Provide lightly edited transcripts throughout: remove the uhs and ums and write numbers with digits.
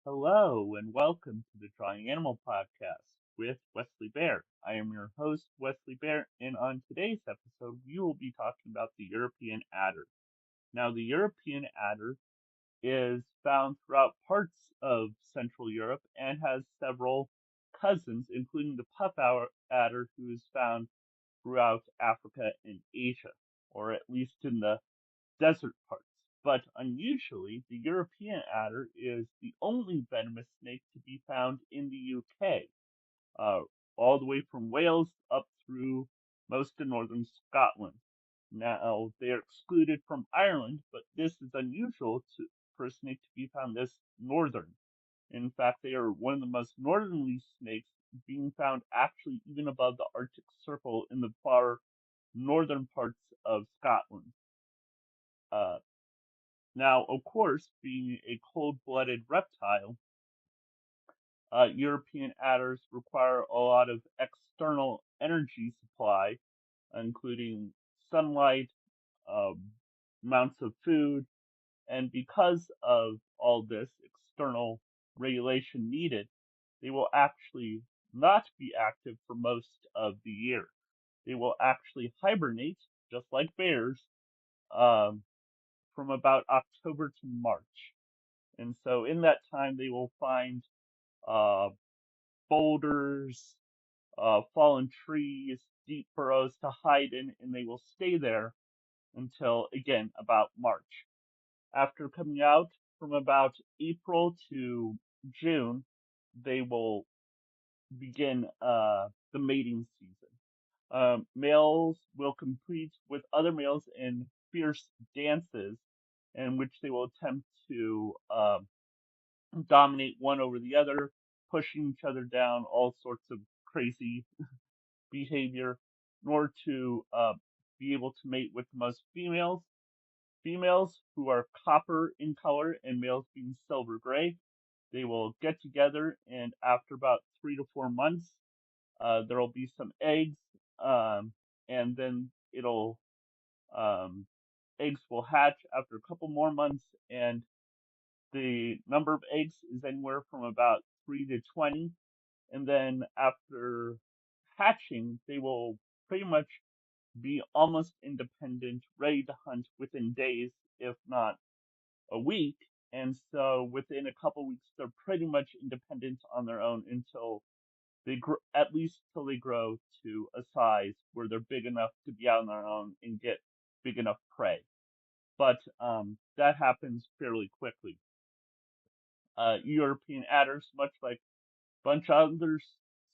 Hello and welcome to the Drawing Animal Podcast with Wesley Bear. I am your host, Wesley Bear, and on today's episode, we will be talking about the European adder. Now, the European adder is found throughout parts of Central Europe and has several cousins, including the adder, who is found throughout Africa and Asia, or at least in the desert parts. But unusually, the European adder is the only venomous snake to be found in the UK, uh, all the way from Wales up through most of northern Scotland. Now, they are excluded from Ireland, but this is unusual for a snake to be found this northern. In fact, they are one of the most northerly snakes, being found actually even above the Arctic Circle in the far northern parts of Scotland. Uh, Now, of course, being a cold-blooded reptile, European adders require a lot of external energy supply, including sunlight, um, amounts of food, and because of all this external regulation needed, they will actually not be active for most of the year. They will actually hibernate, just like bears, um, from about October to March. And so in that time, they will find uh, boulders, fallen trees, deep burrows to hide in, and they will stay there until, again, about March. After coming out from about April to June, they will begin the mating season. Males will compete with other males in fierce dances in which they will attempt to dominate one over the other, pushing each other down, all sorts of crazy behavior, in order to be able to mate with most females. Females who are copper in color and males being silver gray, they will get together, and after about 3 to 4 months, there will be some eggs, and then it'll eggs will hatch after a couple more months, and the number of eggs is anywhere from about 3 to 20. And then after hatching, they will pretty much be almost independent, ready to hunt within days, if not a week. And so within a couple weeks, they're pretty much independent on their own until they grow, at least till they grow to a size where they're big enough to be out on their own and get big enough prey. But that happens fairly quickly. European adders, much like a bunch of other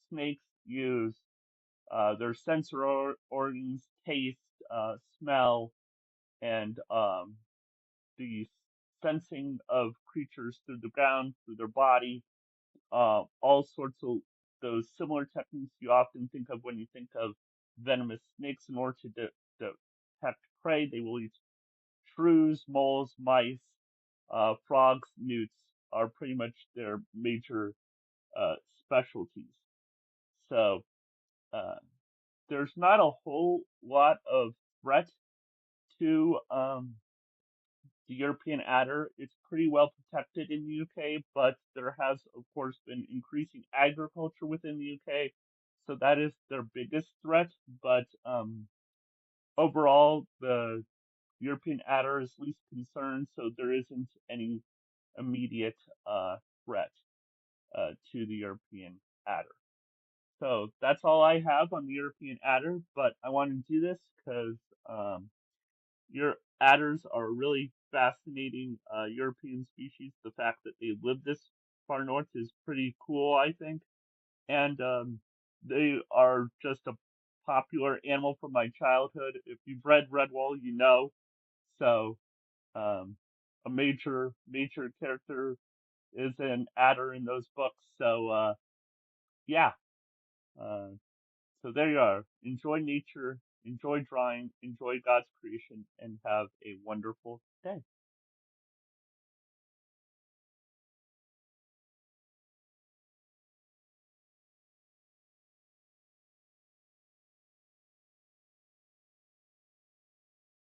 snakes, use their sensory organs, taste, smell, and the sensing of creatures through the ground, through their body, all sorts of those similar techniques you often think of when you think of venomous snakes. In order to detect prey, they will use shrews, moles, mice, frogs, newts are pretty much their major specialties. So uh, there's not a whole lot of threat to the European adder. It's pretty well protected in the UK, but there has, of course, been increasing agriculture within the UK, so that is their biggest threat. But overall, the European adder is least concerned, so there isn't any immediate threat to the European adder. So that's all I have on the European adder, but I wanted to do this because um, your adders are a really fascinating European species. The fact that they live this far north is pretty cool, I think. And they are just a popular animal from my childhood. If you've read Redwall, you know. So um, a major character is an adder in those books. So yeah, uh, so there you are. Enjoy nature, enjoy drawing, enjoy God's creation, and have a wonderful day.